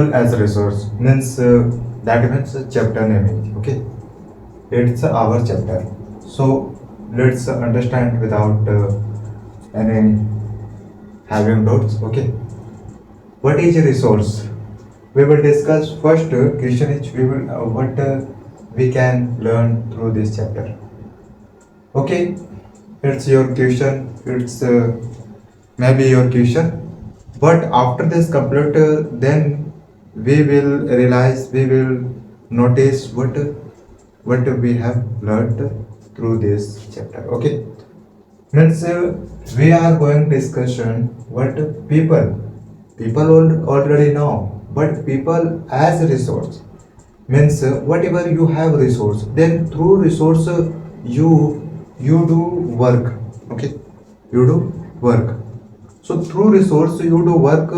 As a resource means that means chapter naming. Okay, it's our chapter. So let's understand without any having doubts. Okay, what is a resource? We will discuss first question is we will what we can learn through this chapter. Okay, it's your question. It's maybe your question. But after this complete, then we will realize, we will notice what we have learned through this chapter. Okay, means we are going discussion what people already know, but people as a resource means whatever you have resource, then through resource you you do work. Okay, you do work. So through resource you do work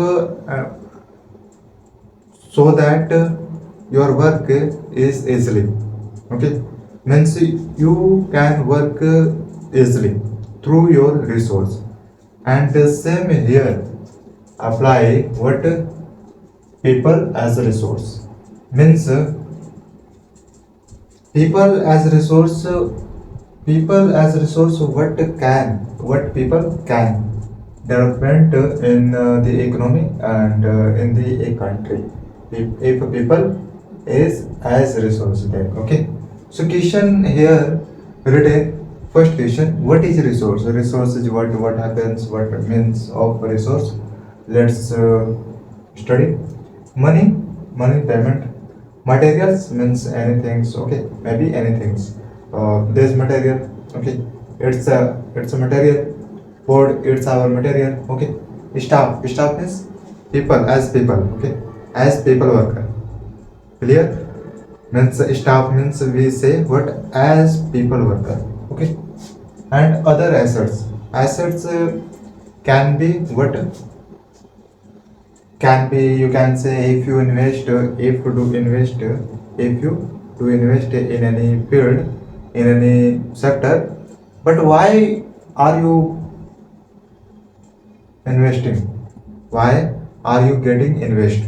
so that your work is easily. Okay, means you can work easily through your resource. And the same here apply what people as a resource means people as resource what people can development in the economy and in the a country if people is as resource there. Okay, so question here written. First question, what is resource? Resource is what happens, what means of resource. Let's study. Money, money payment. Materials means anything. Okay, maybe anything. This material. Okay, it's a material. Food, it's our material. Okay, staff means people as people. Okay, as people worker. Clear? Means staff means we say what as people worker. Okay, and other assets can be what can be, you can say, if you invest if you do invest in any field, in any sector. But why are you investing? Why are you getting invest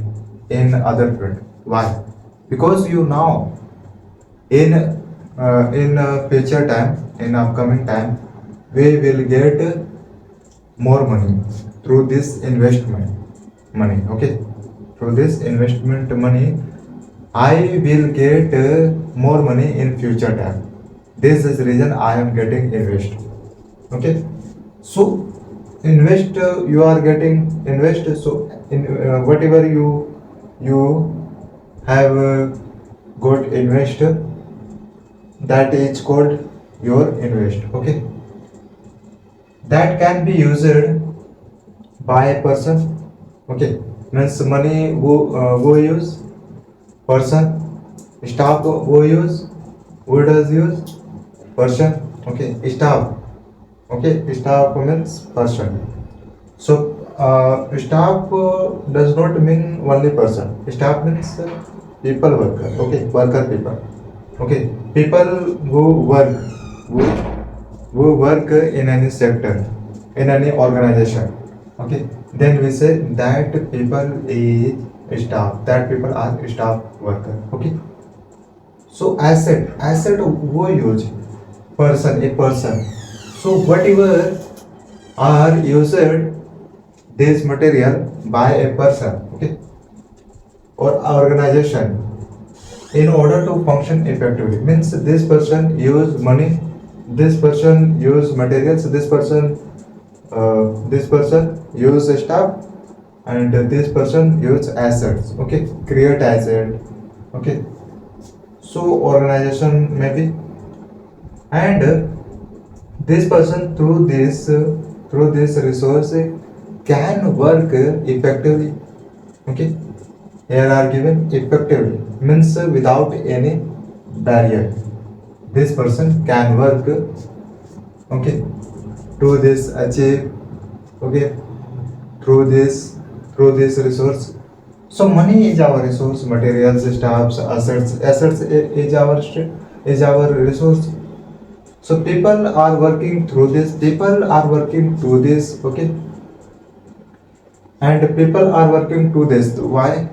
in other field? Why? Because you know in future time, in upcoming time, we will get more money through this investment money. Okay, through this investment money I will get more money in future time. This is the reason I am getting invest. Okay, so invest, you are getting invest. So in whatever you have got invest, that is called your invest. Okay, that can be used by a person. Okay, means money who use person, staff who use, who does use person. Okay, staff. Okay, staff means person. So staff does not mean only person. Staff means people worker. Okay, worker people. Okay, people who, who work in any sector, in any organization. Okay, then we say that people is staff, that people are staff worker. Okay, so asset who use person, a person. So whatever are used this material by a person. Okay, or organization in order to function effectively, means this person use money, this person use materials, this person use staff, and this person use assets. Okay, create asset. Okay, so organization maybe, and this person through this resource can work effectively. Okay, here are given effectively means without any barrier. This person can work. Okay, to this achieve. Okay, through this resource. So money is our resource, materials, staffs, assets is our resource. So people are working through this, people are working to this. Okay, and people are working to this. Why?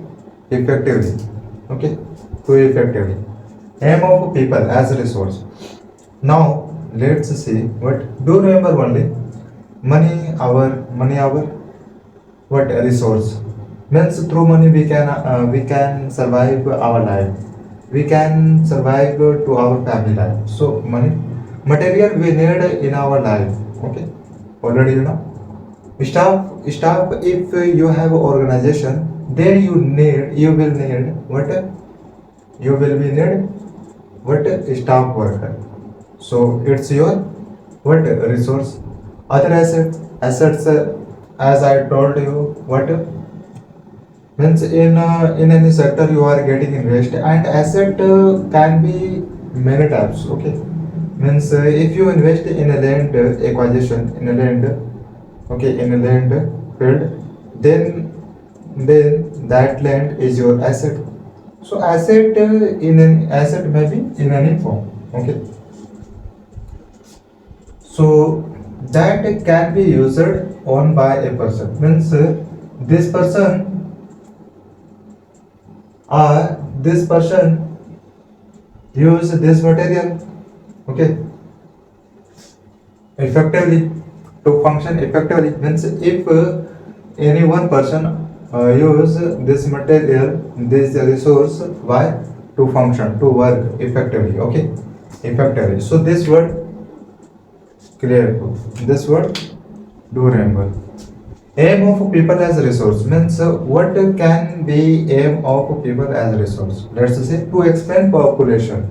effectively. Okay, to effectively. Aim of people as a resource. Now let's see what do you remember only money our what a resource means through money we can survive our life, we can survive to our family life. So money material we need in our life. Okay, already you know staff if you have organization then you will need what you will be need what staff worker. So it's your what resource. Other assets as I told you what means in any sector you are getting invest and asset can be many types. Okay, means if you invest in a land acquisition in a land, okay, in a land field, then that land is your asset. So asset in an asset may be in any form. Okay, so that can be used on by a person means this person this person use this material, okay, effectively to function effectively means if any one person use this material this resource why to function to work effectively. Okay, effectively. So this word clear, this word do remember. Aim of people as a resource means what can be aim of people as a resource. Let's say to explain population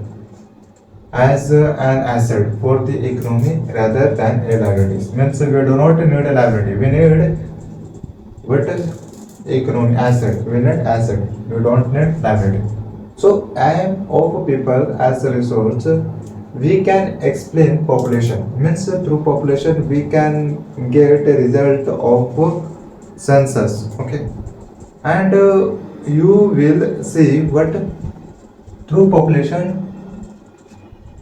as an asset for the economy rather than a liability. Means we do not need a liability, we need what economy asset, we need asset, we don't need liability. So aim of people as a resource we can explain population means through population we can get a result of census. Okay, and you will see what through population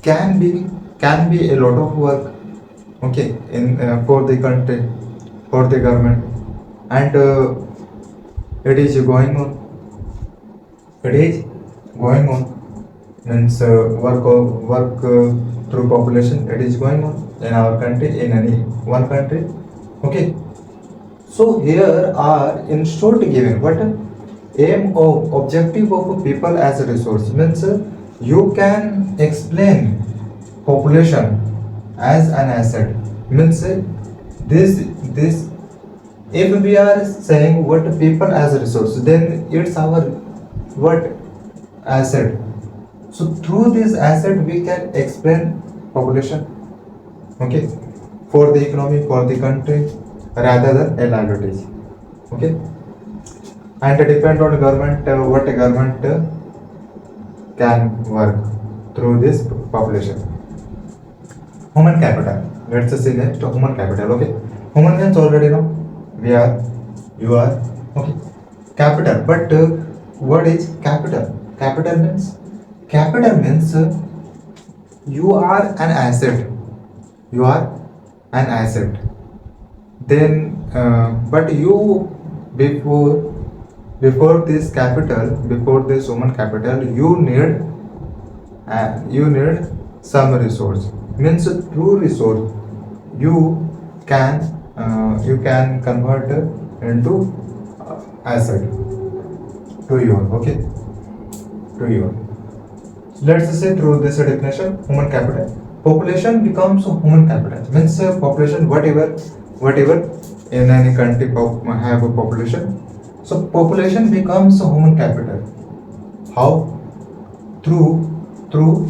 can be a lot of work. Okay, in for the country, for the government, and it is going on, it is going on means work through population it is going on in our country, in any one country. Okay, so here are in short given what aim of objective of people as a resource means you can explain population as an asset means this if we are saying what people as a resource then it's our what asset. So through this asset we can explain population, okay, for the economy, for the country rather than a liabilities. Okay, and depend on government what a government can work through this population. Human capital. Let's see next human capital. Okay, human means already know we are, you are. Okay, capital. But what is capital? Capital means you are an asset. You are an asset. Then, but you before this capital, before this human capital, you need some resource. Means through resource you can convert into asset to your, okay, to your. Let's say through this definition human capital population becomes human capital means population whatever in any country have a population, so population becomes human capital. How? Through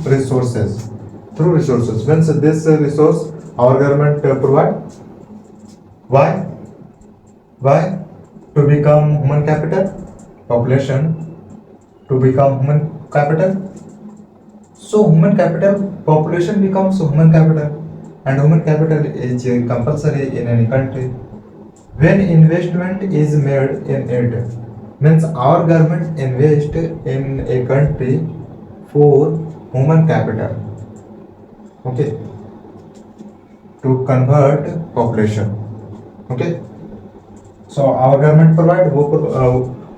resources, through resources means this resource our government provide. Why to become human capital, population to become human capital. So human capital population becomes human capital and human capital is compulsory in any country. When investment is made in it means our government invest in a country for human capital, okay, to convert population. Okay, so our government provide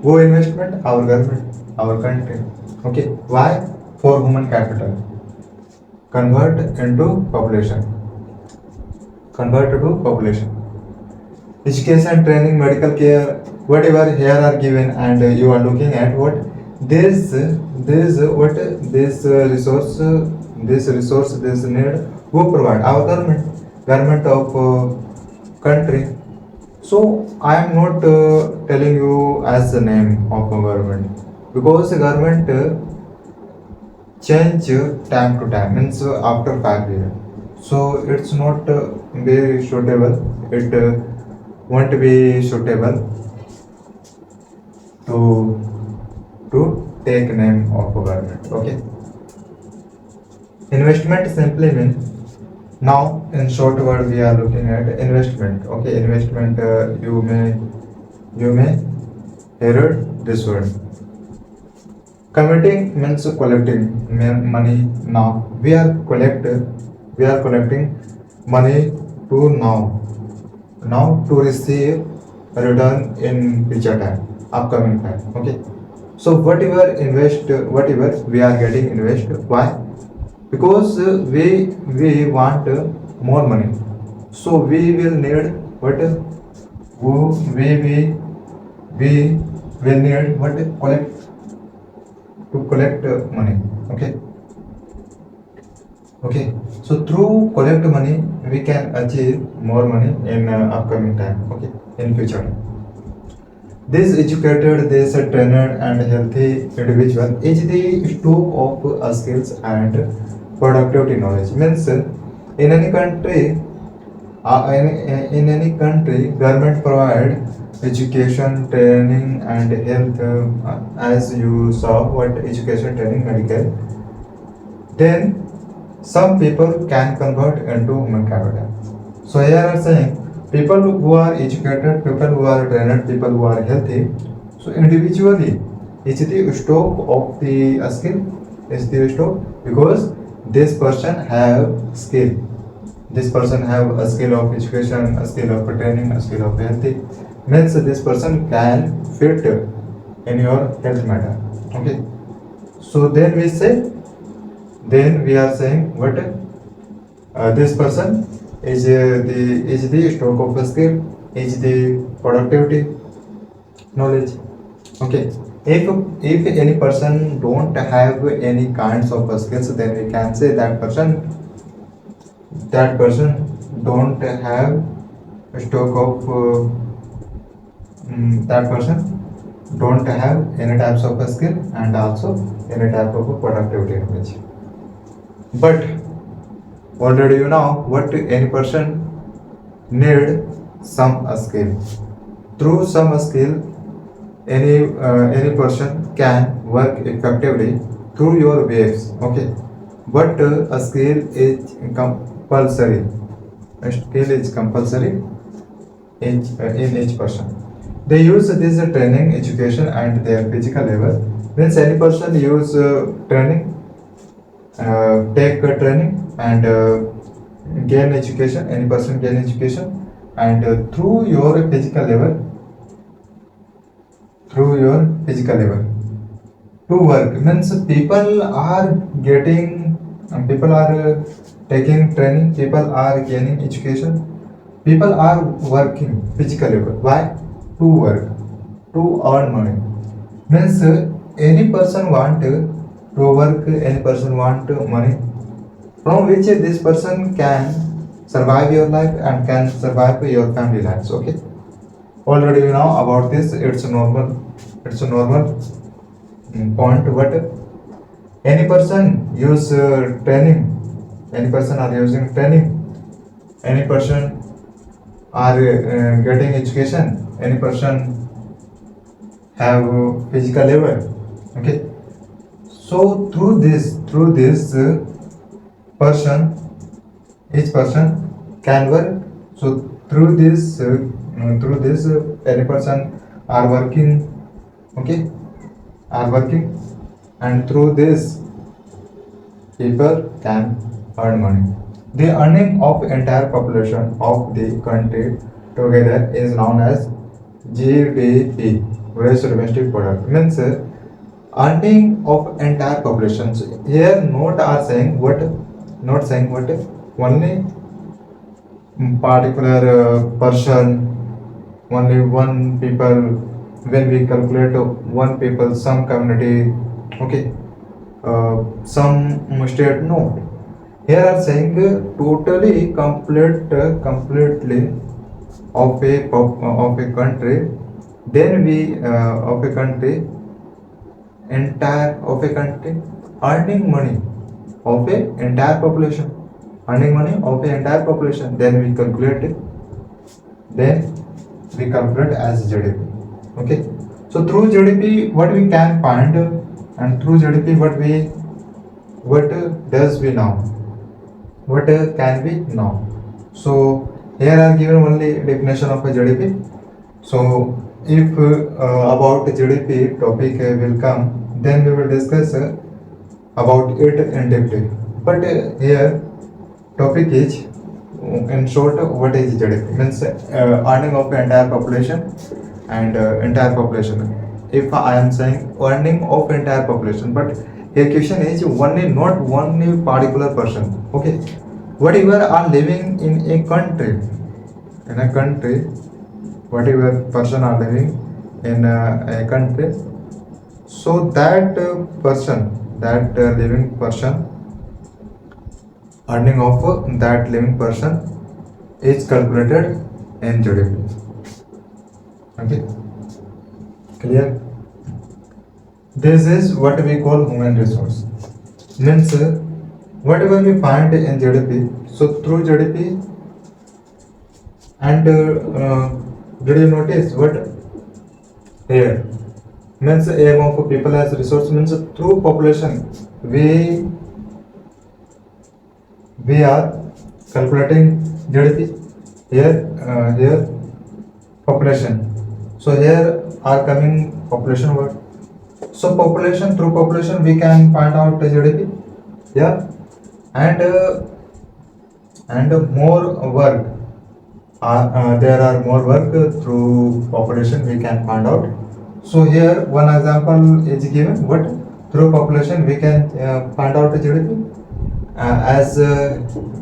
वो investment our government, our country. Okay, why? For human capital, convert into population, convert to population. Education, training, medical care, whatever here are given, and you are looking at what this resource, this need, who provide our government of country. So I am not telling you as the name of a government, because the government change time to time, means after 5 years. So it's not very suitable. It won't be suitable to take name of a government. Okay. Investment simply means, now in short word we are looking at investment. Okay, investment, you may hear this word. Committing means collecting money. Now we are collecting money to now to receive a return in future time, upcoming time. Okay, so whatever we are getting invest. Why? Because we want more money, so we will need what we will need what collect money. Okay, so through collect money we can achieve more money in upcoming time. Okay, in future. This educated, this trained and healthy individual is the stock of skills and productivity knowledge. Means in any country, in any country, government provide education, training and health. As you saw, what education, training, medical. Then some people can convert into human capital. So here are saying, people who are educated, people who are trained, people who are healthy. So individually, is the stock of the skill, is the stock, because this person have skill. This person have a skill of education, a skill of training, a skill of healthy. Means this person can fit in your health matter. Okay. So then we are saying what this person is the stock of a skill, is the productivity knowledge. Okay, if any person don't have any kinds of skills, then we can say that person don't have a stock of that person don't have any types of a skill and also any type of a productivity knowledge. But already you know what any person need some skill. Through some skill, any person can work effectively through your waves. Okay, but a skill is compulsory. A skill is compulsory in each person. They use this training, education, and their physical level. Means any person use training, take training and gain education. Any person gain education, and through your physical level, to work. Means people are getting, people are taking training, people are gaining education, people are working physical level. Why? To work, to earn money. Means any person want to work, any person want money, from which this person can survive your life and can survive your family lives. Okay, already you know about this. It's a normal point. But any person use training, any person are using training, any person are getting education, any person have physical level. Okay, so through this person, each person can work. So through this any person are working. Okay, are working, and through this people can earn money. The earning of entire population of the country together is known as GDP. gross domestic product means earning of entire population. So here not saying what only particular person, only one people. When we calculate one people, some community, okay, some state, no. Here are saying totally completely of a country, then we of a country, entire of a country, earning money of a entire population, earning money of a entire population, then we calculate it, then we calculate as GDP. Okay, so through GDP what we can find, and through GDP what does we know, what can we know. So here are given only definition of a GDP. So if about GDP topic will come, then we will discuss about it in depth. But here topic is in short, what is GDP means earning of the entire population, and entire population. If I am saying earning of entire population, but here question is only not one particular person. Okay, whatever are living in a country, whatever person are living in a country, so that living person, earning of that living person is calculated in GDP. Okay, clear? This is what we call human resource. Means whatever we find in GDP, so through GDP, and did you notice what here means aim of people as resource means through population we are calculating GDP. Here population. So here are coming population word. So population, through population we can find out the GDP. Yeah, and more work. There are more work through population we can find out. So here one example is given. What through population we can find out the GDP. As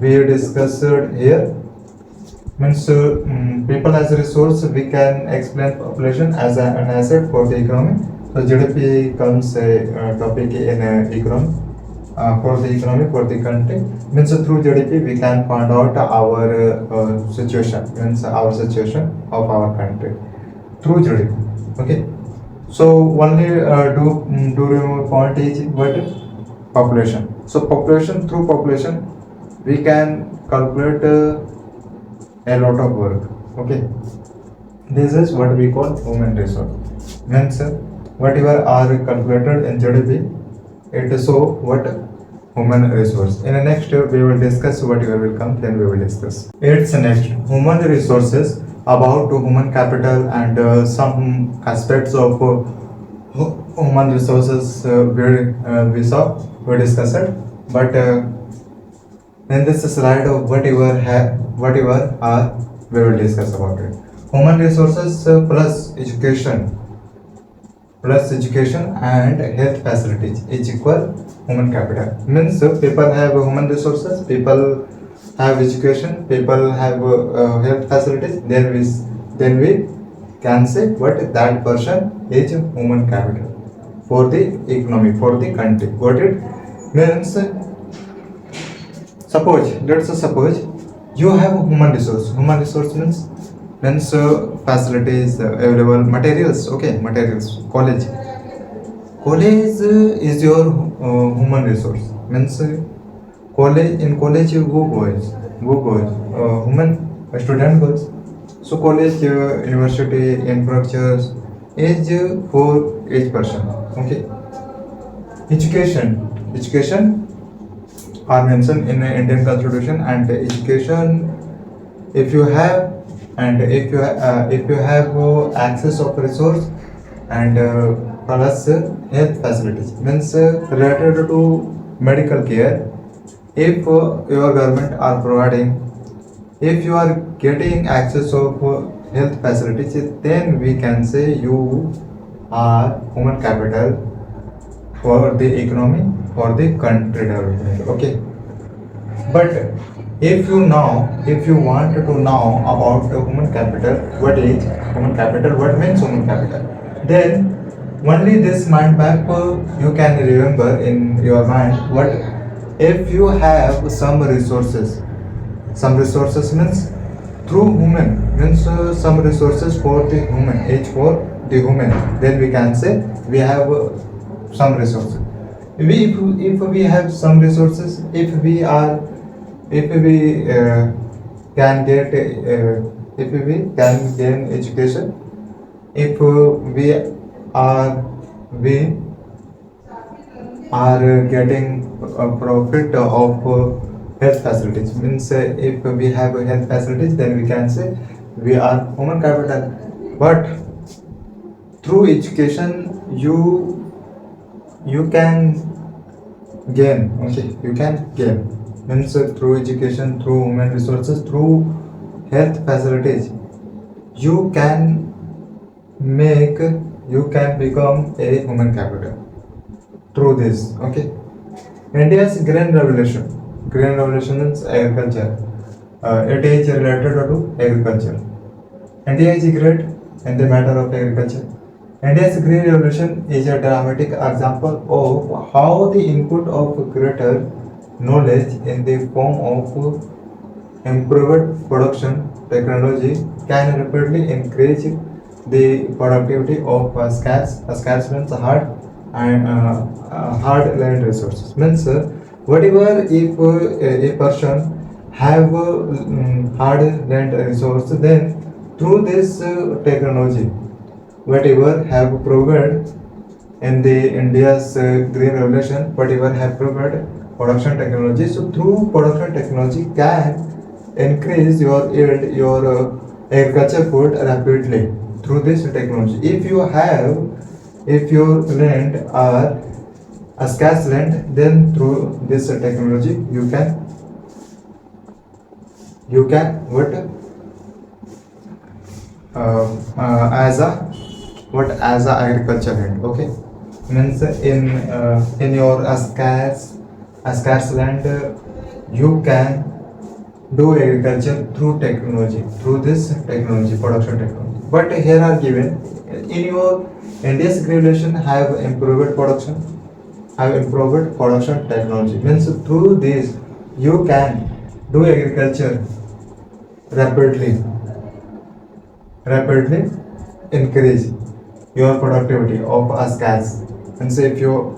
we discussed here, means people as a resource, we can explain population as an asset for the economy. So GDP comes a topic in economy, for the economy, for the country. Means through GDP we can find out our situation, means our situation of our country through GDP. Okay, so only do remember point is what population. So population, through population we can calculate a lot of work. Okay, this is what we call human resource. Means whatever are calculated in GDP, it show what human resource. In the next we will discuss whatever will come, then we will discuss. It's next human resources, about human capital and some aspects of human resources we discussed. But in this slide whatever are we will discuss about it. Human resources plus education and health facilities is equal human capital. Means people have human resources, people have education, people have health facilities, then we can say what that person is human capital for the economy, for the country. Got it? Means suppose you have human resource. Human resource means facilities available, materials. Okay, materials. College is your human resource. Means college who goes human student goes. So college, university, infrastructures is for each person. Okay, education are mentioned in the Indian Constitution, and education, if you have access of resource and plus health facilities, means related to medical care, if your government are providing, if you are getting access of health facilities, then we can say you are human capital for the economy, for the country development. Okay, but if you want to know about the human capital, what is human capital, what means human capital, then only this mind map you can remember in your mind. What if you have some resources means through human means some resources for the human, each for the human, then we can say we have some resources. If we have some resources, if we can get if we can gain education, if are we are getting a profit of health facilities means if we have health facilities, then we can say we are human capital. But through education you can gain. Okay, you can gain means through education, through human resources, through health facilities, you can make, you can become a human capital through this. Okay, India's green revolution is agriculture. It is related to agriculture. India is great in the matter of agriculture. India's green revolution is a dramatic example of how the input of greater knowledge in the form of improved production technology can rapidly increase the productivity of scarce means hard land resources. Means whatever if a person have hard land resource, then through this technology, whatever have proved in the India's green revolution, whatever have proved production technology. So through production technology can increase your yield, your agriculture food rapidly through this technology. If your land are a scarce land, then through this technology you can what as a agriculture land. Okay, means in your scarce land you can do agriculture through technology, through this technology, production technology. But here are given in your India's regulation have improved production technology means through this you can do agriculture rapidly increase your productivity of a scarce. And say if your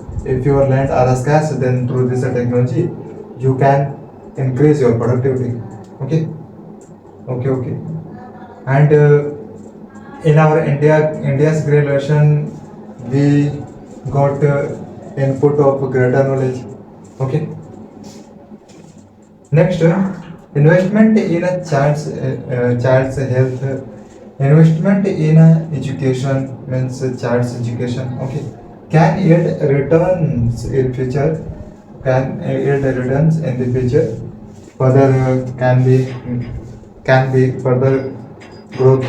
land are scarce, then through this technology you can increase your productivity. Okay, okay. And in our India's graduation, we got input of greater knowledge. Okay. Next, investment in a child's health. Investment in a education means child's education. Okay, can yield returns in future. Can yield returns in the future. Further can be further growth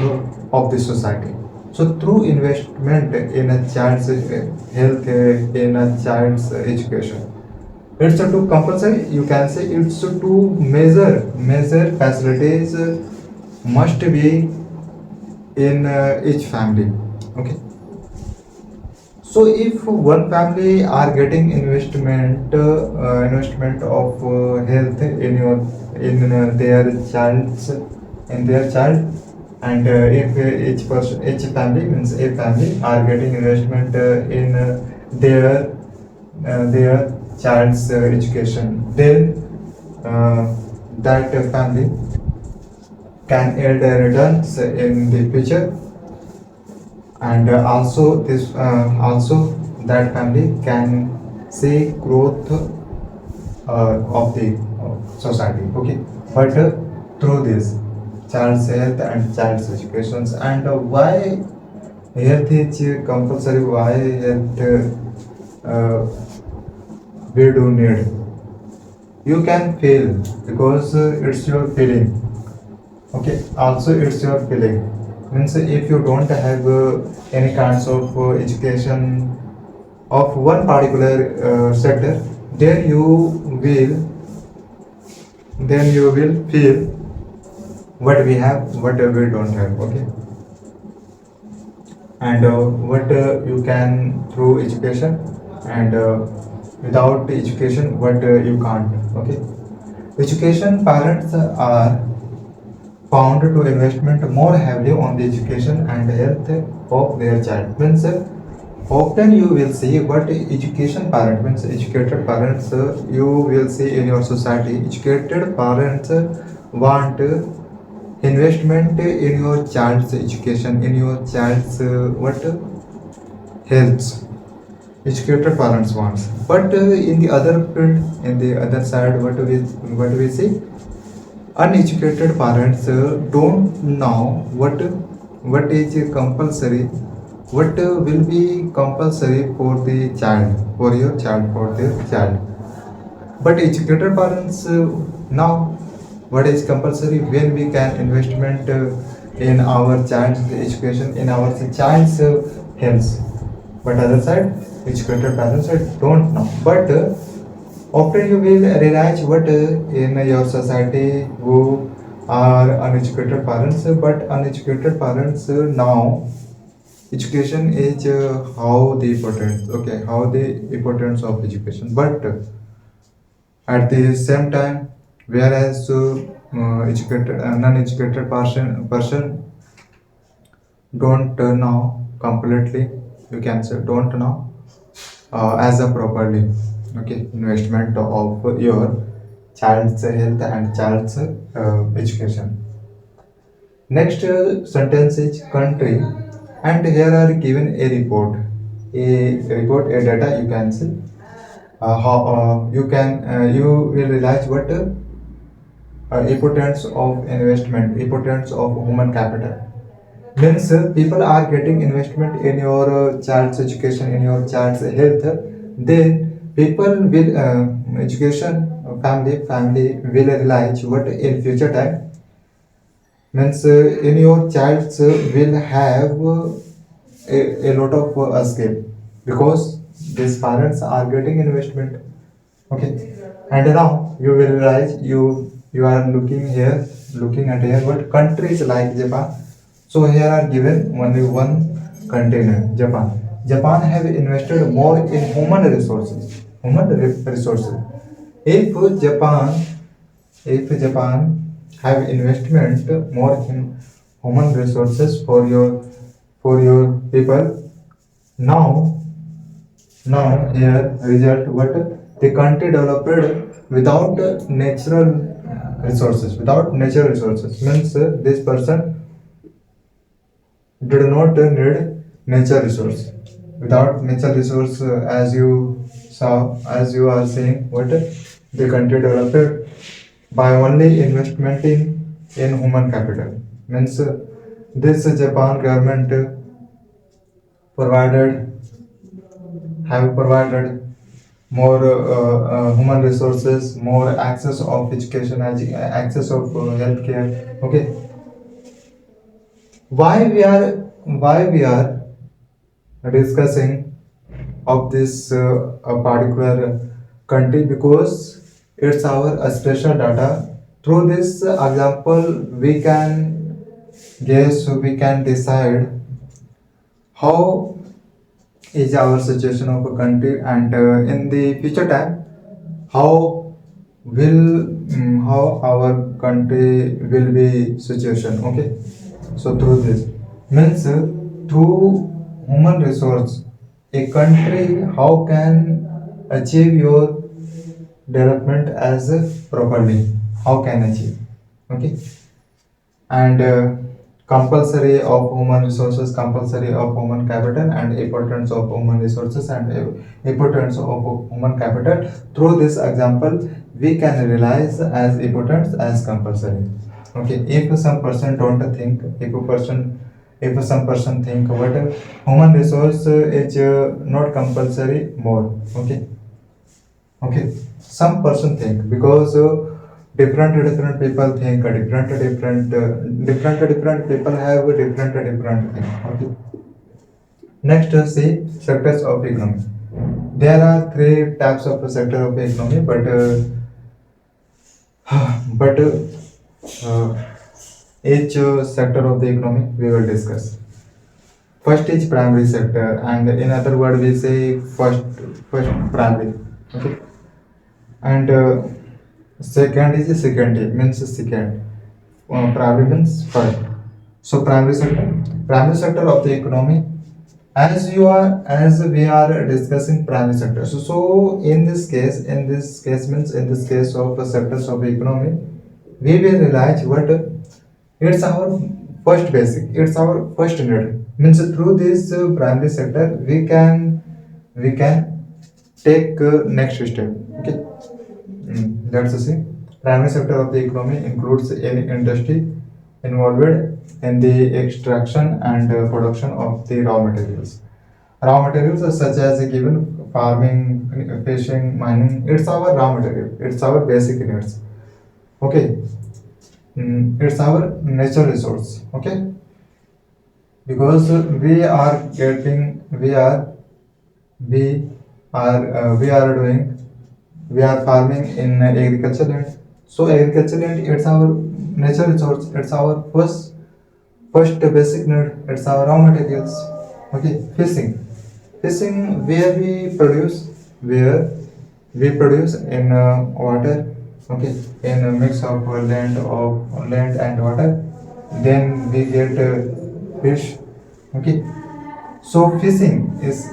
of the society. So through investment in a child's health, in a child's education, it's to compulsory. You can say it's to measure facilities must be in each family. Okay. So if one family are getting investment of health in your in their child, and if each family means a family are getting investment in their child's education, then that family can yield returns in the future, and also that family can see growth of the society. Okay, but through this child's health and child's educations, and why health is compulsory, why health we do need. You can feel because it's your feeling. Okay, also it's your feeling. Means if you don't have any kinds of education of one particular sector, then you will then you will feel what we have, what we don't have. Okay. And what you can through education, and without education what you can't. Okay. Education parents are found to investment more heavily on the education and health of their child. Means often you will see what education parent means educated parents, you will see in your society educated parents want investment in your child's education, in your child's what health. Educated parents wants, but in the other field, in the other side, what we see, uneducated parents don't know what is compulsory, what will be compulsory for the child, for your child, for their child. But educated parents know what is compulsory, when we can investment in our child's education, in our child's health. But other side, educated parents don't know. But often you will realize what in your society who are uneducated parents, but uneducated parents now education is how the importance, okay, how the importance of education. But at the same time, whereas educated non-educated person don't know completely, you can say don't know as a properly, okay, investment of your child's health and child's education. Next sentence is country, and here are given a report, a data, you can see how you will realize what importance of investment, importance of human capital. Means people are getting investment in your child's education, in your child's health, then people will education, family will realize what in future time. Means in your child's will have a lot of escape, because these parents are getting investment. Okay. And now you will realize, you are looking here, looking at here what countries like Japan. So here are given only one container, Japan. Japan have invested more in human resources, resources. If japan if japan have investment more in human resources for your people. Now now here result what, the country developed without natural resources. Means this person did not need nature resource. Without nature resource, as you are saying, what the country developed by only investment in human capital. Means this Japan government provided have provided more human resources, more access of education, access of healthcare. Okay. Why we are discussing of this particular country, because it's our special data. Through this example we can guess, we can decide how is our situation of a country, and in the future time how will how our country will be situation. Okay. So through this, means through human resource, a country how can achieve your development as properly, how can achieve. Okay. And compulsory of human resources, compulsory of human capital, and importance of human resources, and importance of human capital. Through this example we can realize as importance as compulsory. Okay. If some person don't think, if some person think what human resource is not compulsory more. Okay. Okay. Some person think, because different people think different people have different thing. Okay. Next, see sectors of economy. There are three types of sector of economy, but each sector of the economy we will discuss. First is primary sector, and in other word we say first primary. Okay. And second is secondary, means second. Primary means first. So primary sector of the economy. As we are discussing primary sector. So in this case means in this case of sectors of economy, we will realize what it's our first basic. It's our first need. Means through this primary sector, we can take next step. Okay. Let's see. Primary sector of the economy includes any industry involved in the extraction and production of the raw materials. Raw materials are such as a given farming, fishing, mining. It's our raw material. It's our basic needs. Okay. It's our natural resource. Okay. Because we we are doing we are farming in agriculture land. So agriculture land, it's our natural resource. It's our first basic need. It's our raw materials. Okay. Fishing where we produce in water. Okay. In a mix of land and water, then we get fish. Okay. So fish is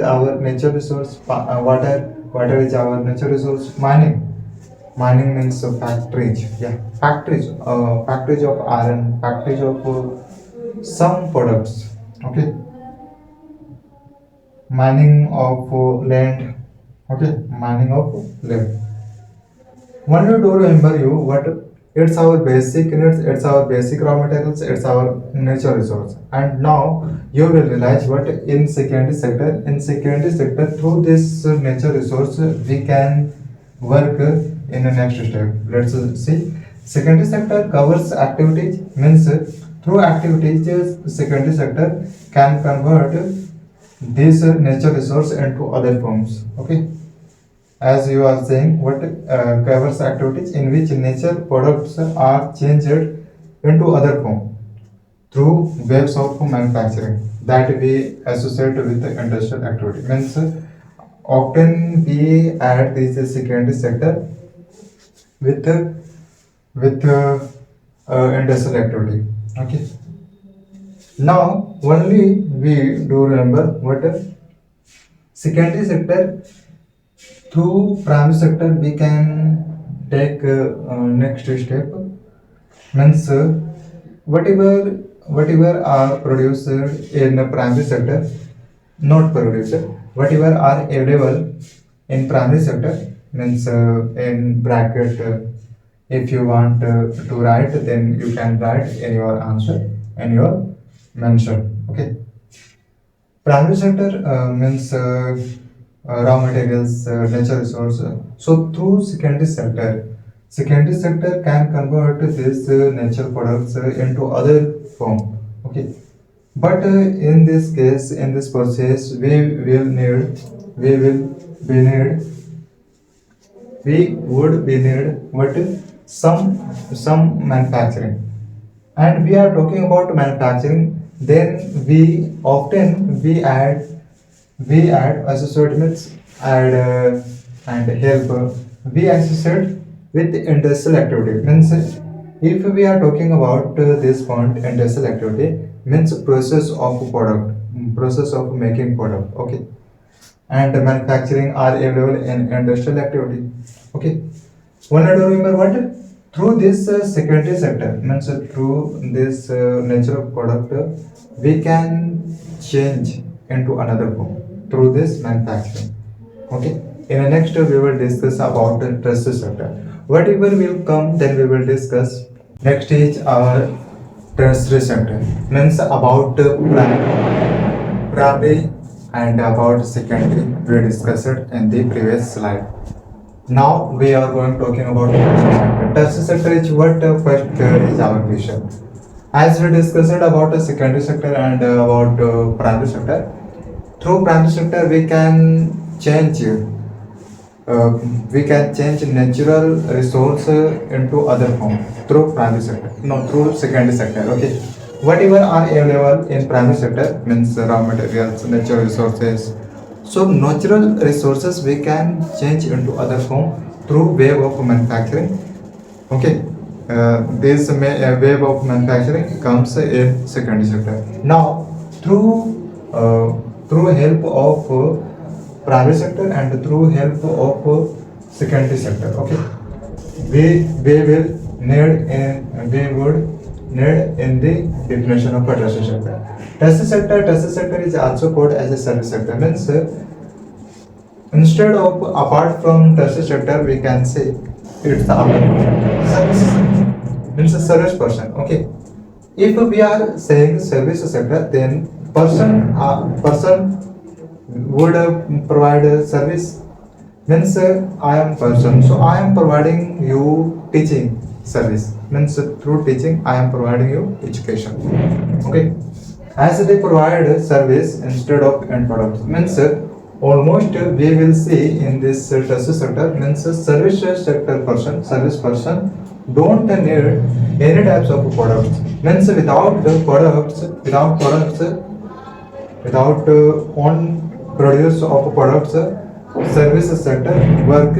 our natural resource. Water is our natural resource. Mining means factories. Yeah, factories of iron, factories of some products. Okay. Mining of land. Okay. Mining of land. One to remember you what it's our basic needs, it's our basic raw materials, it's our natural resource. And now you will realize what in secondary sector through this natural resource we can work in the next step. Let's see. Secondary sector covers activities, means through activities secondary sector can convert this natural resource into other forms. Okay. As you are saying, what covers activities in which nature products are changed into other form through waves of manufacturing that we associate with the industrial activity. Means often we add this secondary sector with industrial activity. Okay. Now only we do remember what secondary sector. Through primary sector we can take next step. Means whatever are produced in the primary sector, not produced, whatever are available in primary sector, means in bracket, if you want to write, then you can write in your answer and your mention. Okay. Primary sector means raw materials, natural resource. So through secondary sector can convert this natural products into other form. Okay. But in this case, in this process, we will be need, we would be need what some manufacturing. And we are talking about manufacturing. Then we add associates add and help we associate with industrial activity. Means if we are talking about this point, industrial activity means process of making product. Okay. And manufacturing are available in industrial activity. Okay. One to remember what through this secondary sector, means through this natural product we can change into another form through this manufacturing. Okay. In the next we will discuss about the tertiary sector. Whatever will come, then we will discuss. Next is our tertiary sector, means about primary and about secondary. We discussed it in the previous slide. Now we are going talking about tertiary sector is what first is our question. As we discussed about the secondary sector and about primary sector, through primary sector we can change natural resource into other form through primary sector, no through secondary sector. Okay, whatever are available in primary sector means raw materials, natural resources. So natural resources we can change into other form through way of manufacturing. Okay, this wave of manufacturing comes in secondary sector. Now, through help of primary sector and through help of secondary sector, okay, we will we would need in the definition of a tertiary sector. Tertiary sector is also called as a service sector. Means instead of apart from tertiary sector, we can say it's the service means a service person. Okay, if we are saying service sector, then person would provide a service. Means I am person, so I am providing you teaching service. Means through teaching I am providing you education. Okay, as they provide service instead of end products. Means almost we will see in this tertiary sector means service sector person, service person don't need any types of products. Means without the products, without on produce of products, service sector work,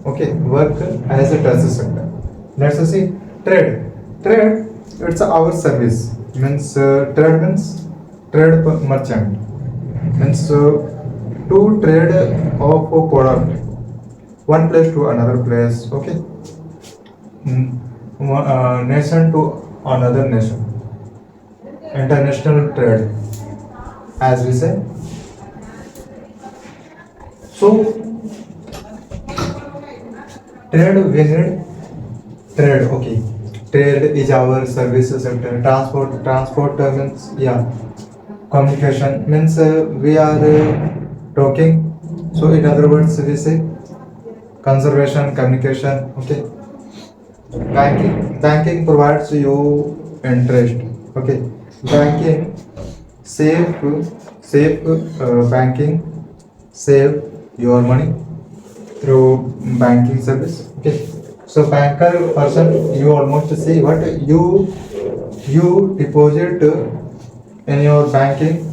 okay, work as a tertiary sector. Let's see trade. Trade it's our service. Means trade means trade merchant. Means to trade of a product one place to another place. Okay, nation to another nation, international trade as we say. So trade we need trade. Okay, trade is our service sector. Transport means yeah, communication means we are talking. So in other words we say conservation, communication. Okay, banking provides you interest. Okay, banking safe banking save your money through banking service. Okay, so banker person you almost see what you deposit in your banking,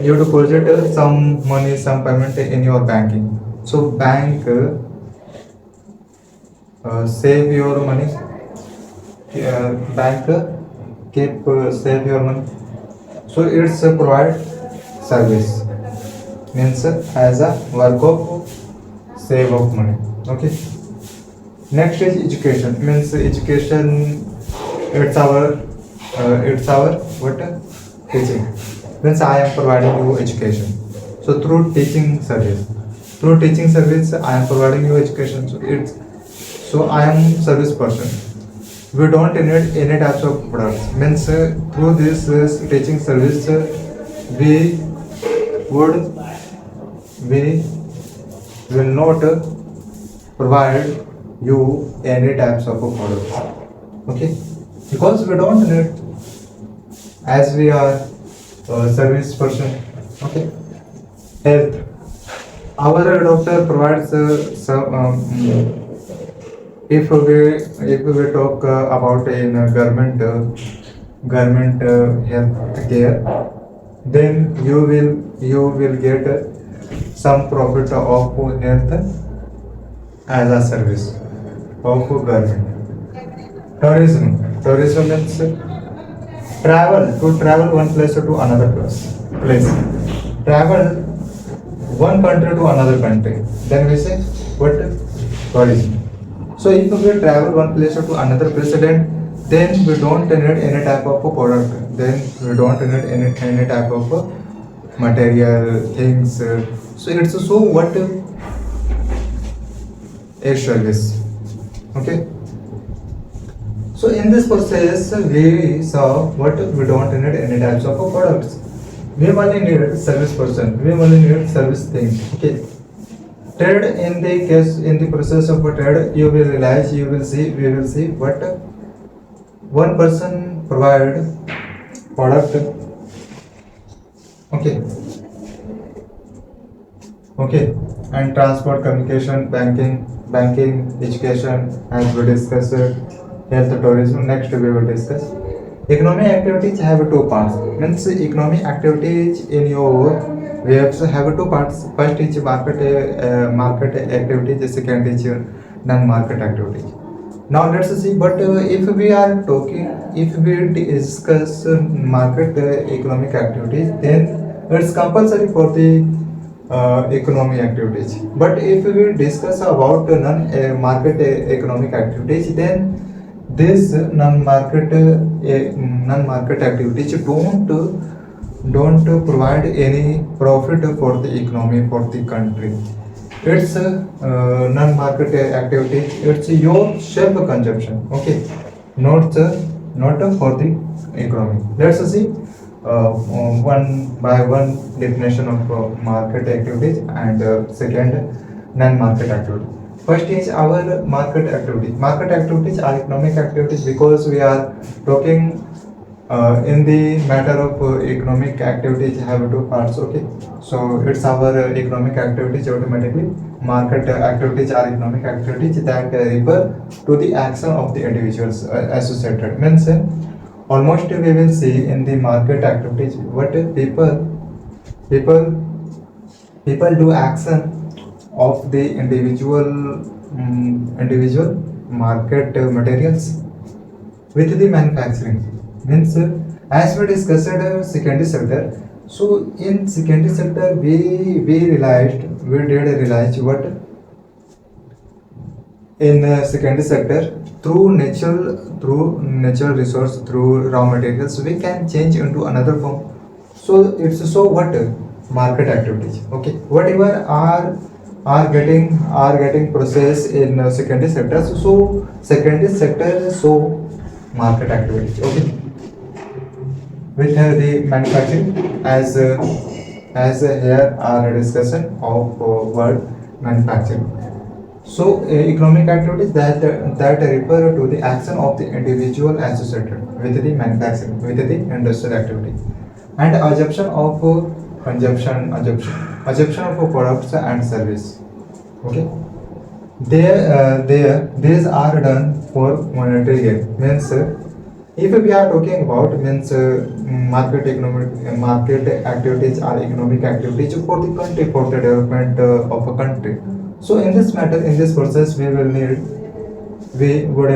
you deposit some money, some payment in your banking. So bank save your money, bank keep save your money. So it's provide service means as a work of save of money. Okay, next is education. Means education it's our what teaching. Means I am providing you education. So through teaching service I am providing you education. So I am service person. We don't need any types of products. Means through this teaching service would we will not provide you any types of products. Okay, because we don't need, as we are service person. Okay, health, our doctor provides some if we talk about in government health care, then you will get some profit of health as a service of government. Tourism means travel one place to another place. Travel one country to another country. Then we say what tourism. So if we travel one place to another place, then we don't need any type of product. Then we don't need any type of material things. So it's so what a service. Okay. So in this process, we saw what we don't need any types of products. We only need service person. We only need service thing. Okay. trade, in the case, in the process of a trade, you will realize, you will see, we will see what one person provide product. Okay, okay, and transport, communication, banking, education, as we discussed, health, tourism. Next we will discuss economic activities have two parts. Means economic activities in your waves have two parts. First is market activities. Second is non-market activities. Now let's see. But if we are talking, if we discuss market economic activities, then it's compulsory for the economic activities. But if we discuss about non-market economic activities, then this non-market activities don't provide any profit for the economy, for the country. It's non-market activity. It's your self consumption. Okay, not for the economy. Let's see one by one definition of market activities and second non-market activity. First is our market activity. Market activities are economic activities because we are talking in the matter of economic activities have two parts. Okay, so it's our economic activities automatically. Market activities are economic activities that refer to the action of the individuals associated. Means almost we will see in the market activities what people people do action of the individual market materials with the manufacturing. Means as we discussed secondary sector. So in secondary sector we did realize what in secondary sector through natural resource, through raw materials, we can change into another form. So it's so what market activities. Okay, whatever are getting process in secondary sector. So secondary sector is so market activities. Okay, with the manufacturing as here our discussion of word manufacturing. So economic activities that refer to the action of the individual associated with the manufacturing, with the industrial activity, and assumption of assumption of products and service. Okay, these are done for monetary gain. Means if we are talking about means market activities are economic activities for the country, for the development of a country. So in this matter, in this process, we would need what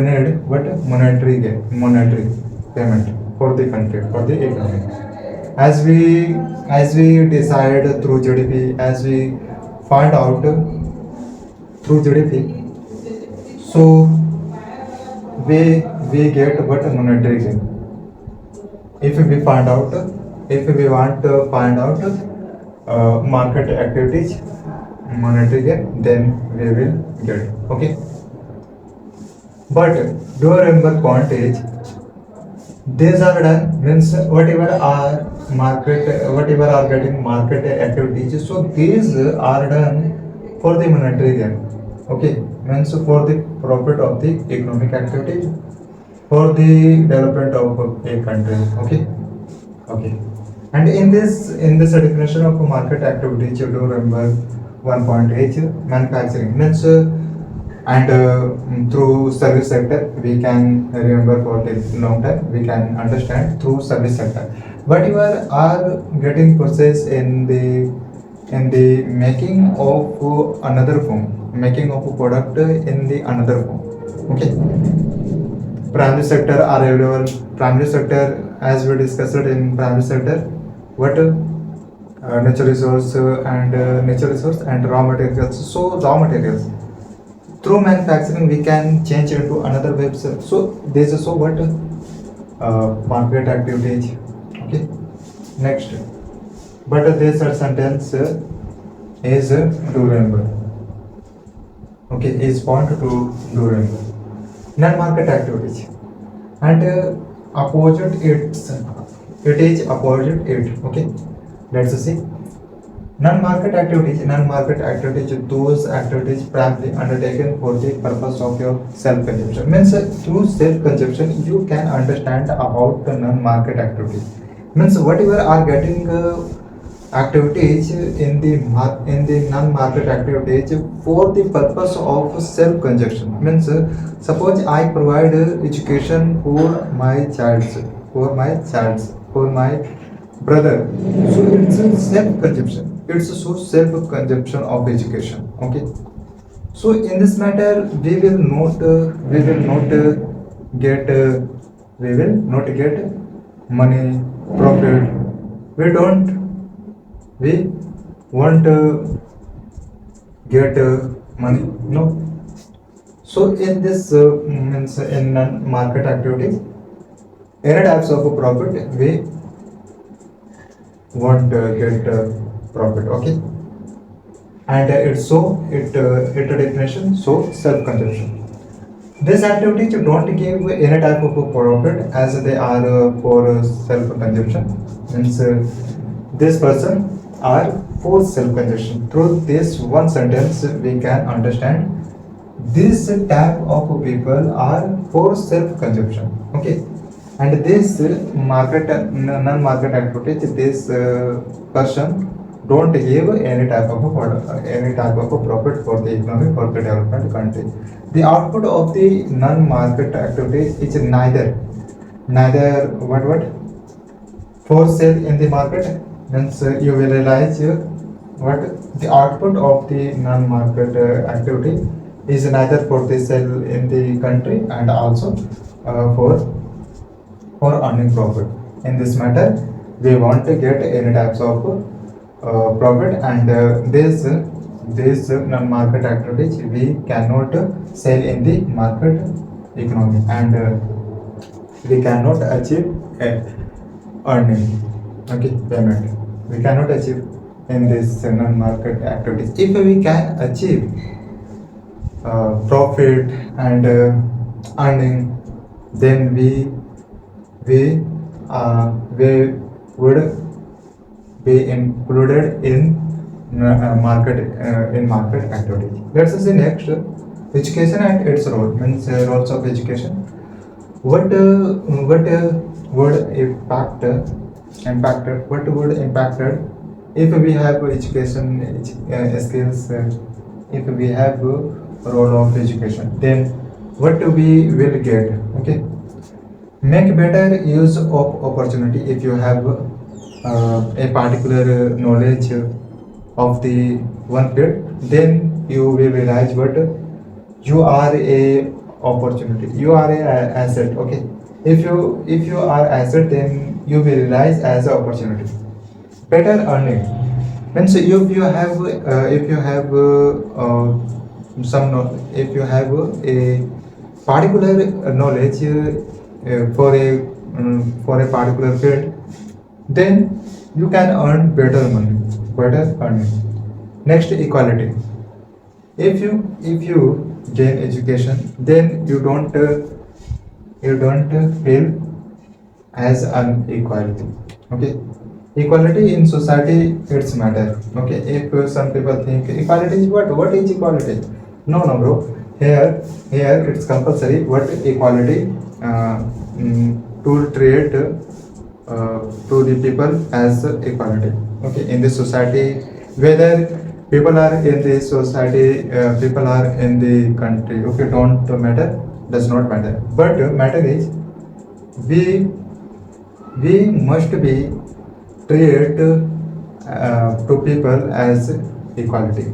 monetary gain, monetary payment for the country, for the economy. As we decide through GDP, as we find out through GDP, so we get what monetary gain. If we find out, if we want to find out market activities, monetary gain, then we will get. Okay, but do remember point is these are done means whatever are getting market activities. So these are done for the monetary gain. Okay, means for the profit of the economic activity, for the development of a country. Okay, okay. And in this definition of market activity, you do remember 1.8 manufacturing means and through service sector we can remember for a long time, we can understand through service sector. Whatever are getting process in the making of another form, making of a product in the another form. Okay, primary sector are available. Primary sector, as we discussed in primary sector, what natural resource and raw materials. So raw materials through manufacturing we can change into another website. So this is so what market activity. Okay, next, but this sentence is do remember. Okay, is point to do remember. Non-market activities and opposite it is opposite it. Okay, let's see Non-market activities, those activities primarily undertaken for the purpose of your self-consumption. Means through self-consumption, you can understand about the non-market activities. Means whatever are getting activities in the non-market activities for the purpose of self-consumption. Means suppose I provide education for my for my brother. So it's a self-consumption. It's a so self-consumption of education. Okay. So in this matter, get we will not get money, profit. We don't we want get money. No. So in this means in market activities, any types of profit we won't get profit. Okay. And it definition so self-consumption. This activity don't give any type of a profit as they are for self-consumption. Means this person are for self-consumption. Through this one sentence we can understand this type of people are for self-consumption. Okay. And this non-market activity, this person don't give any type of a profit for the economy for the development country. The output of the non-market activities is neither what for sale in the market. Means you will realize what the output of the non-market activity is neither for the sale in the country and also for earning profit. In this matter, we want to get any types of profit, and this non-market activities we cannot sell in the market economy, and we cannot achieve earning. Okay, payment. We cannot achieve in this non-market activities. If we can achieve profit and earning, then we would be included in market activities. Let's see next, education and its role. Means roles of education. What would impacted if we have education skills, if we have role of education, then what we will get. Okay. Make better use of opportunity. If you have a particular knowledge of the one field, then you will realize what you are a opportunity, you are a asset. Okay. If you are asset, then you will realize as a opportunity. Better earning means if you have if you have a particular knowledge for a particular field, then you can earn better earning. Next, equality. If you gain education, then you don't feel as unequality. Okay. Equality in society, it's matter. Okay. If some people think equality is what is equality? No, bro. Here it's compulsory. What equality to treat to the people as equality. Okay. In this society, whether people are in the society, people are in the country. Okay. Don't matter. Does not matter. But matter is we must be treat to people as equally.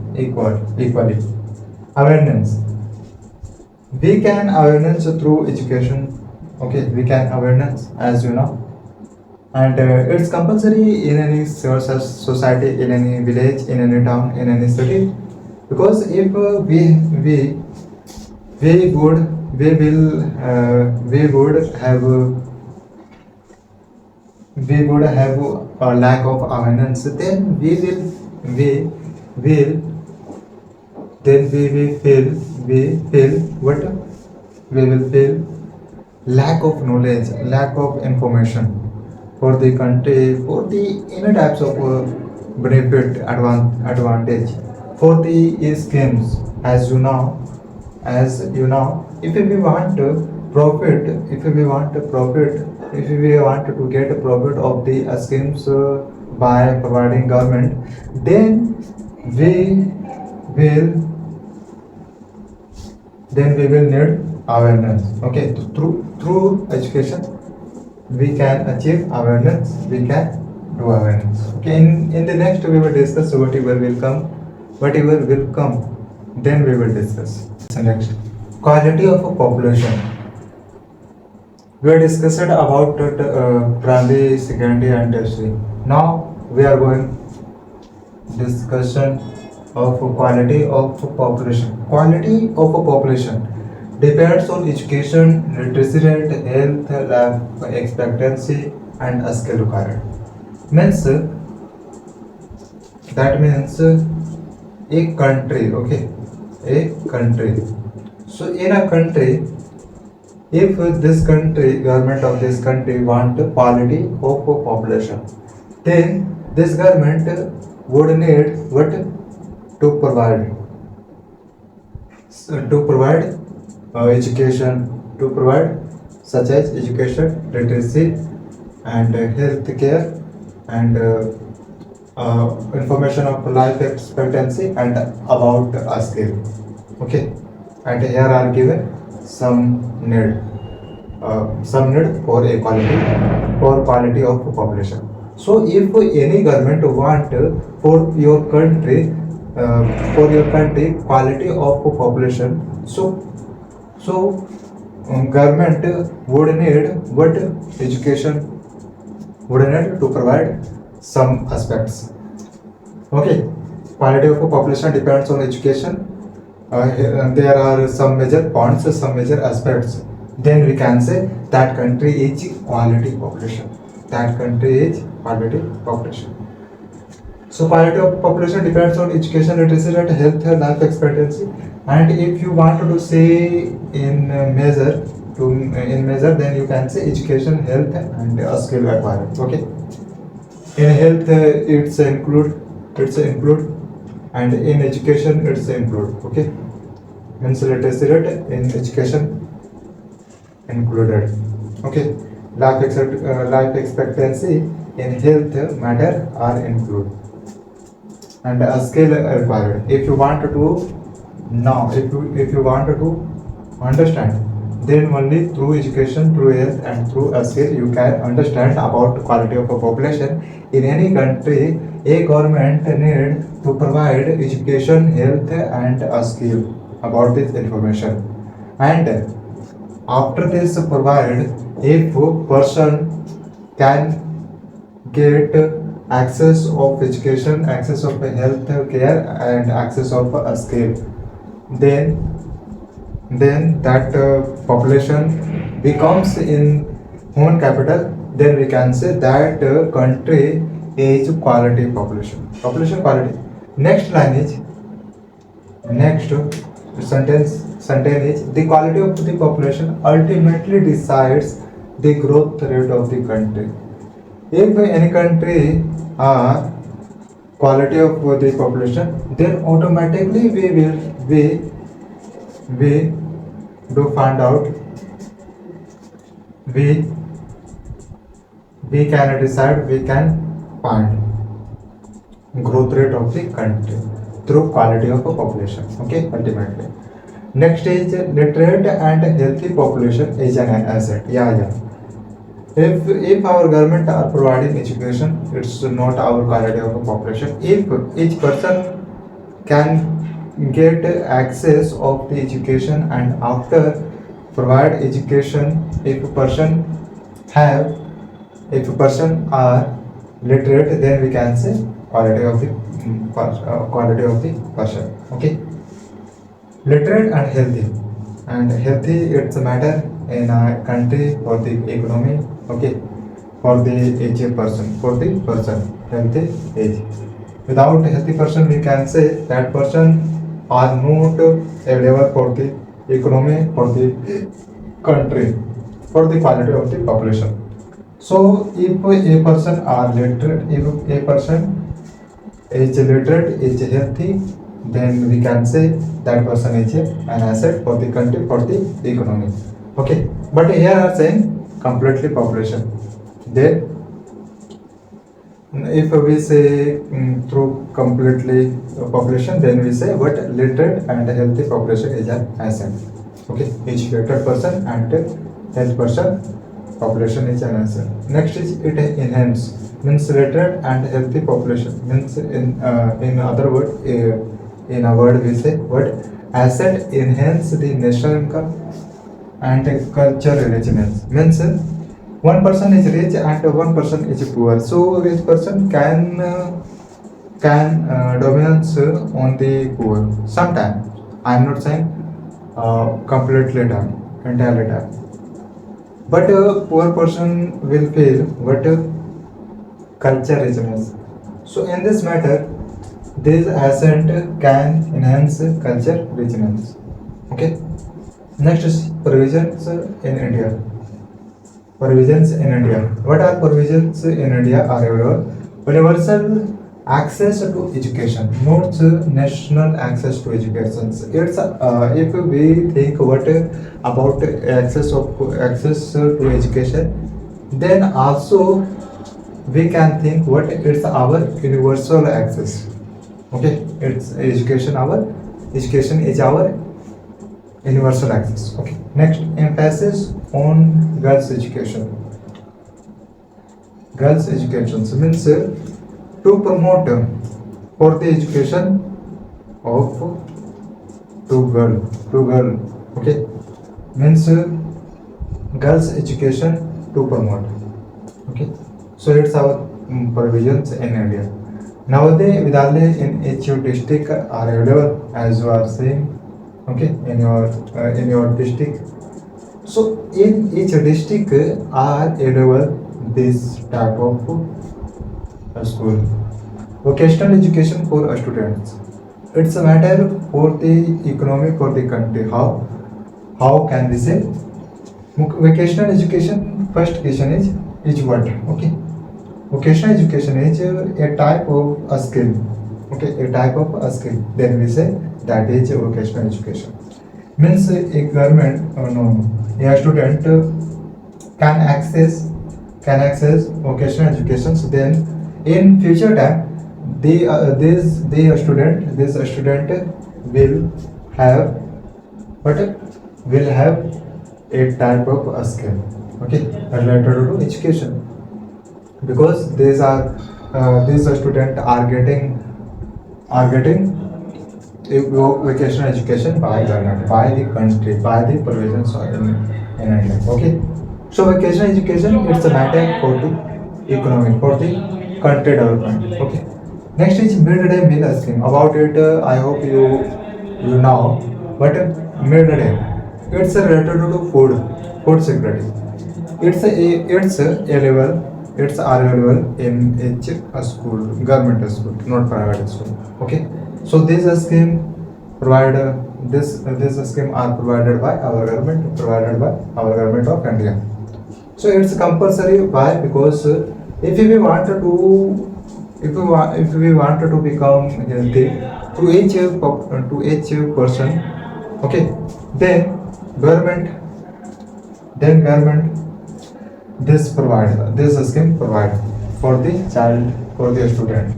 Awareness. We can awareness through education. Okay, we can awareness, as you know, and it's compulsory in any society, in any village, in any town, in any city, because if we would have a lack of awareness, then we will we feel what we will feel lack of knowledge, lack of information for the country, for the any types of benefit advantage for the schemes. As you know, if we want to profit, if we want to get a profit of the schemes by providing government, then we will we will need awareness. Okay, through education we can achieve awareness, we can do awareness. Okay, in the next we will discuss whatever will come, then we will discuss. So next, quality of a population. We are discussed about primary, secondary and tertiary. Now we are going discussion of quality of population. Quality of a population depends on education, literacy rate, health, life expectancy and skill required. Means that means a country. Okay, a country. So in a country, if this country, government of this country want quality of population, then this government would need what to provide. So, to provide education, to provide such as education, literacy and health care and information of life expectancy and about a skill. Okay, and here are given some need for quality of population. So if any government want for your country quality of population, government would need what education, would need to provide some aspects. Okay, quality of population depends on education. There are some major points, some major aspects. Then we can say that country is quality population. That country is quality population. So quality of population depends on education, literacy rate, health, life expectancy. And if you want to say in measure, then you can say education, health, and skill requirement. Okay. In health, it's include, and in education, it's include. Okay. Means literacy rate in education included. Okay. Life expectancy in health matter are included. And a skill required. If you want to know, if you want to understand, then only through education, through health and through a skill you can understand about quality of a population. In any country, a government need to provide education, health and a skill about this information. And after this provide, if person can get access of education, access of health care and access of a skill, then that population becomes in human capital, then we can say that country is quality population quality. Next line is, next sentence is, the quality of the population ultimately decides the growth rate of the country. If any country quality of the population, then automatically we do find out, we can decide, we can find growth rate of the country through quality of a population. Okay, ultimately. Next is literate and healthy population is an asset. Yeah. If our government are providing education, it's not our quality of a population. If each person can get access of the education and after provide education, if a person are literate, then we can say quality of the person. Okay, literate and healthy it's a matter in a country for the economy. Okay, for the aged person, healthy age. Without healthy person, we can say that person are not available for the economy, for the country, for the quality of the population. So if a person are literate, if a person is literate, is healthy, then we can say that person is an asset for the country, for the economy. Okay, but here are saying completely population. Then if we say through completely population, then we say what literate and healthy population is an asset. Okay, each literate person and health person population is an asset. Next is it enhance, means literate and healthy population, means in other word, in a word we say what asset enhance the national income and culture richness, means one person is rich and one person is poor, so rich person can dominance on the poor sometimes. I'm not saying completely time, entirely time, but a poor person will feel what culture richness. So in this matter, this asset can enhance culture richness. Okay. Next is provisions in India. Provisions in India. What are provisions in India? Are universal access to education, not national access to education. It's if we think what about access to education, then also we can think what it's our universal access. Okay, it's education. Our education is our universal access. Okay. Next, emphasis on girls' education. Girls' education so means to promote for the education of two girl. Okay, means girls' education to promote. Okay, so it's our provisions in India. Nowadays, Vidyalayas in each district are available, as you are saying. Okay, in your district. So in each district are available this type of school. Vocational education for students. It's a matter for the economy for the country. How can we say? Vocational education. First question is what? Okay. Vocational education is a type of a skill. Okay, a type of a skill. Then we say that is vocational education. Means a government a student can access vocational education. So then in future time, this student will have what will have a type of a skill. Okay, related to education, because these students are getting vocational education by government, by the country, by the provisions in India. Okay. So vocational education it's a matter for the economy, for the country development. Okay. Next is midday meal scheme. About it, I hope you know. But midday, it's related to food security. It's a level. It's available in each school, government school, not private school. Okay. So this scheme provide this scheme are provided by our government of India. So it's compulsory. Why? Because if we want to become healthy to each person, okay, then government this scheme provide for the child, for the student.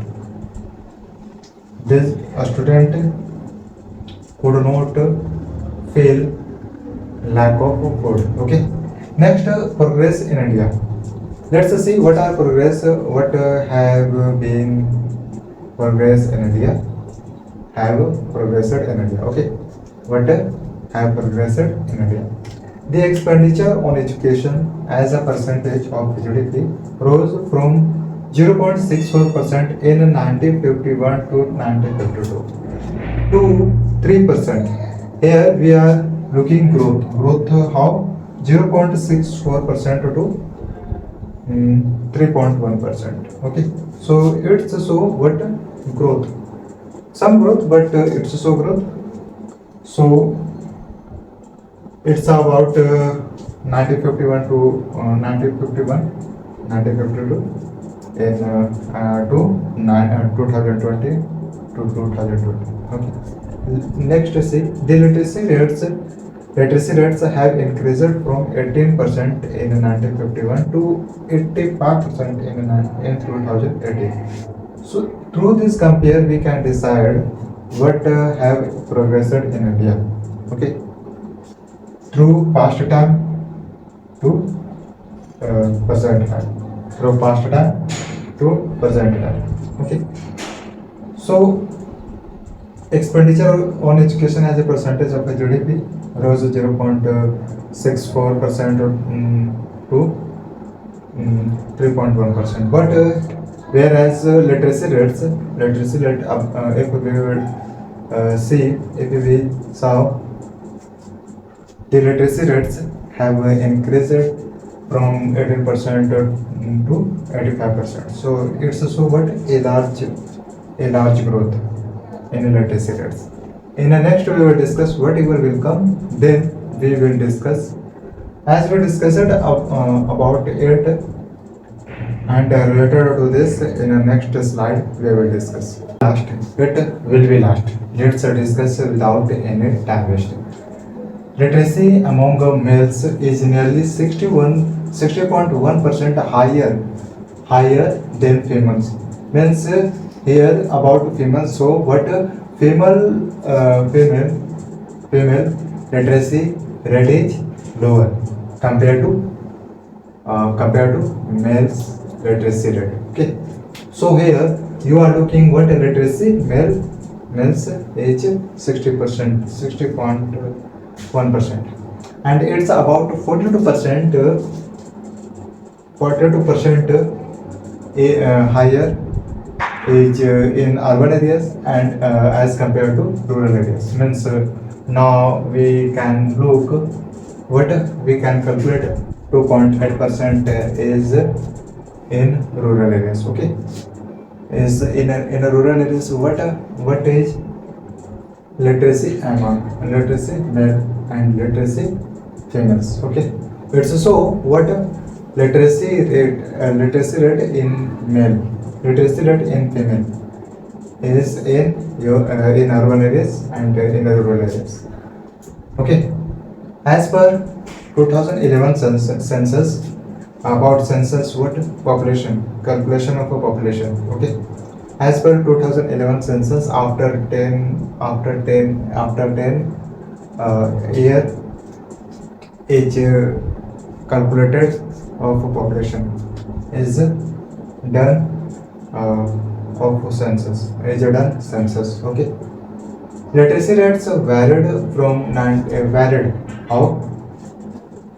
This a student could not feel lack of food. Okay. Next, progress in India. Let's see what are progress. What have been progress in India? Have progressed in India. Okay. What have progressed in India? The expenditure on education as a percentage of GDP rose from 0.64% in 1951 to 1952 to 3%. Here we are looking growth. Growth how? 0.64% to 3.1%. Okay. So it's so what growth? Some growth, but it's so growth. So it's about 1951 to 1952 in 2020 to 2020. Okay. Next, see the literacy rates have increased from 18% in 1951 to 85% in 2018. So through this compare, we can decide what have progressed in India. Okay, through past time to present time. Through past time to present time. Okay. So expenditure on education as a percentage of the GDP rose 0.64% to 3.1%. But whereas literacy rate, if we will if we saw the literacy rates have increased from 18% to 85%. So it's also what a large growth in literacy rates. In the next we will discuss whatever will come. Then we will discuss as we discussed about it, and related to this in the next slide we will discuss. Last, it will be last. Let's discuss without any time waste. Literacy among males is nearly 60.1% higher than females. Means here about females. So what female literacy rate is lower compared to males literacy rate. Okay. So here you are looking what a literacy males age 60%, 60.1%, and it's about 42% higher age in urban areas and as compared to rural areas. Means now we can look what we can calculate 2.8% is in rural areas. Okay, is in a rural areas what is literacy among literacy male and literacy females. Okay, it's so what literacy rate in male, literacy rate in female is in urban areas and in rural areas. Okay, as per 2011 census, about census what population, calculation of a population. Okay, as per 2011 census, after 10 year age calculated of population is done of census, is done census. Okay, literacy rates varied from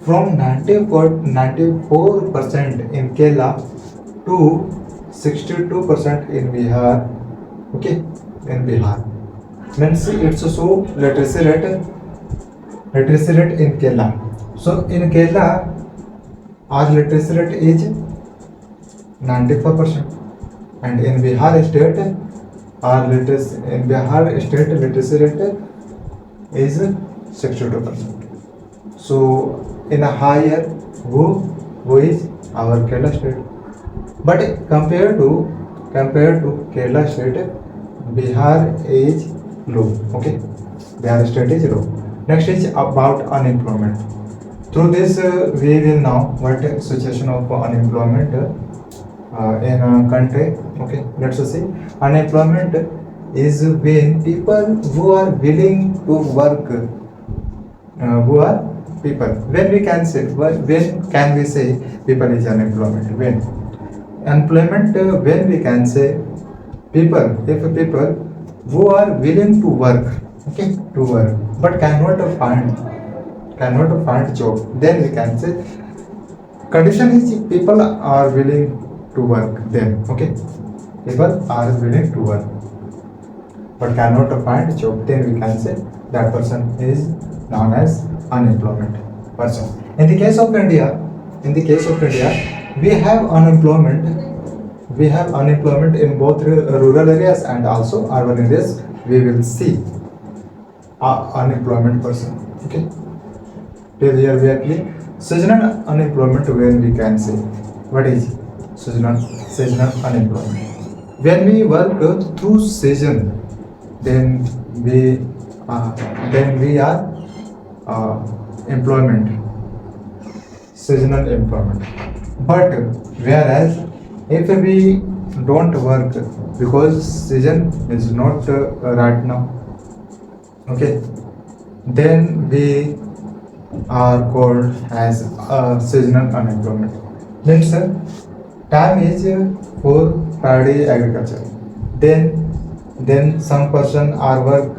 from 94% in Kerala to 62% in Bihar. Okay, in Bihar. Means it's so literacy rate in Kerala. So in Kerala, our literacy rate is 94%, and in Bihar state, literacy rate is 62%. So in a higher, who is our Kerala state. But compared to Kerala state, Bihar is low. Okay, Bihar state is low. Next is about unemployment. Through this, we will know what situation of unemployment in a country. Okay, let's see. Unemployment is when people who are willing to work, who are people. When can we say people is unemployment? When employment, when we can say people, if people who are willing to work, okay, to work, but cannot find job, then we can say condition is people are willing to work. Then okay, people are willing to work but cannot find job, then we can say that person is known as unemployment person. In the case of India, we have unemployment in both rural areas and also urban areas. We will see unemployment person. Okay, till here we are clear. Seasonal unemployment, when we can say what is seasonal seasonal unemployment. When we work through season, then we are employment, seasonal employment. But whereas if we don't work because season is not right now, okay, then we are called as seasonal unemployment. Means time is for paddy agriculture. Then some person are work.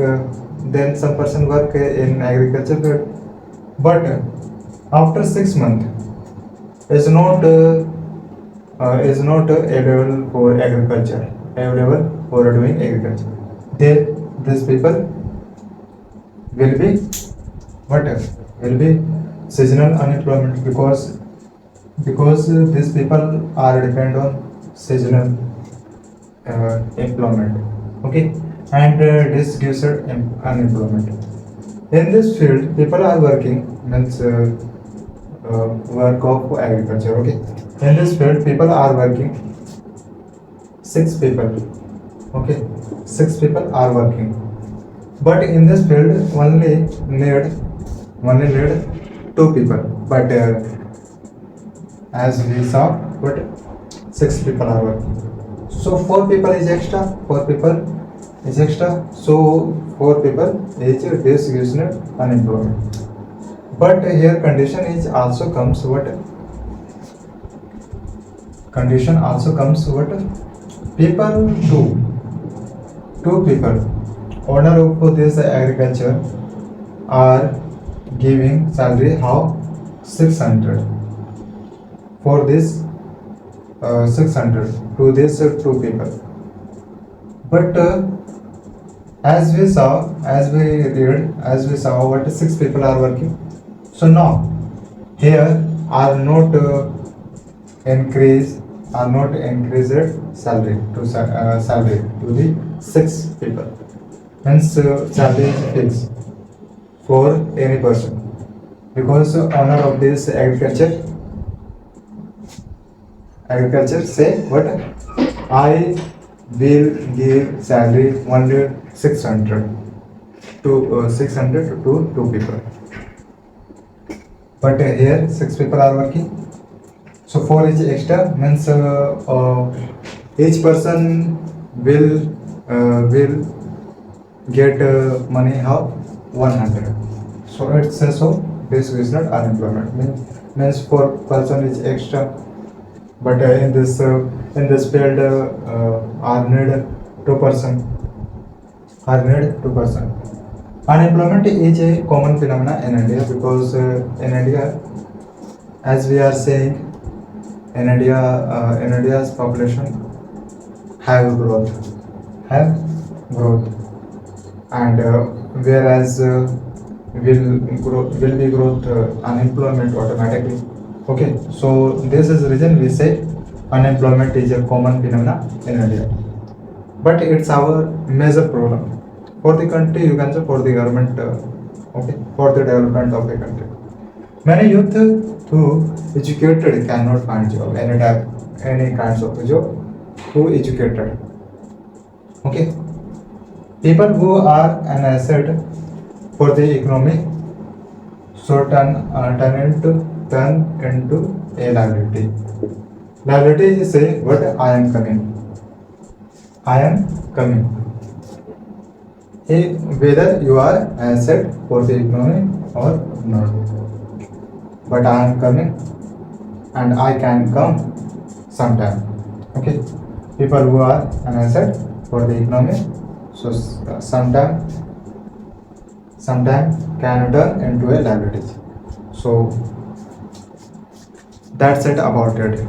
Then some person work in agriculture, but after 6 months is not available for agriculture. Available for doing agriculture. Then these people will be what will be seasonal unemployment because these people are depend on seasonal employment, okay, and this gives unemployment. In this field people are working means work of agriculture, okay. In this field people are working 6 people, okay, 6 people are working, but in this field only need 2 people, but as we saw, but 6 people are working, so 4 people is extra, 4 people is extra, so 4 people is distributional unemployment. But here condition is also comes what condition also comes what people two people owner of this agriculture are giving salary how 600 for this 600 to this 2 people, but as we saw what 6 people are working, so now here are not increased salary to the 6 people, hence salary is fixed for any person because owner of this agriculture say what I will give salary 600 to 2 people, but here 6 people are working, so 4 is extra means each person will get money how 100, so it says so this is not unemployment, means 4 person is extra, but in this field are need 2 person. Unemployment is a common phenomena in India because in India, as we are saying, in India's population have growth, and whereas will be growth unemployment automatically. Okay, so this is the reason we say unemployment is a common phenomena in India, but it's our major problem for the country. You can say for the government, okay, for the development of the country. Many youth who educated cannot find job, any kinds of job. Who educated, okay, people who are an asset for the economy, so turn into a liability. Liability is say what I am coming. Whether you are asset for the economy or not, but I am coming and I can come sometime. Okay, people who are an asset for the economy, so sometime can turn into a liability. So that's it about it.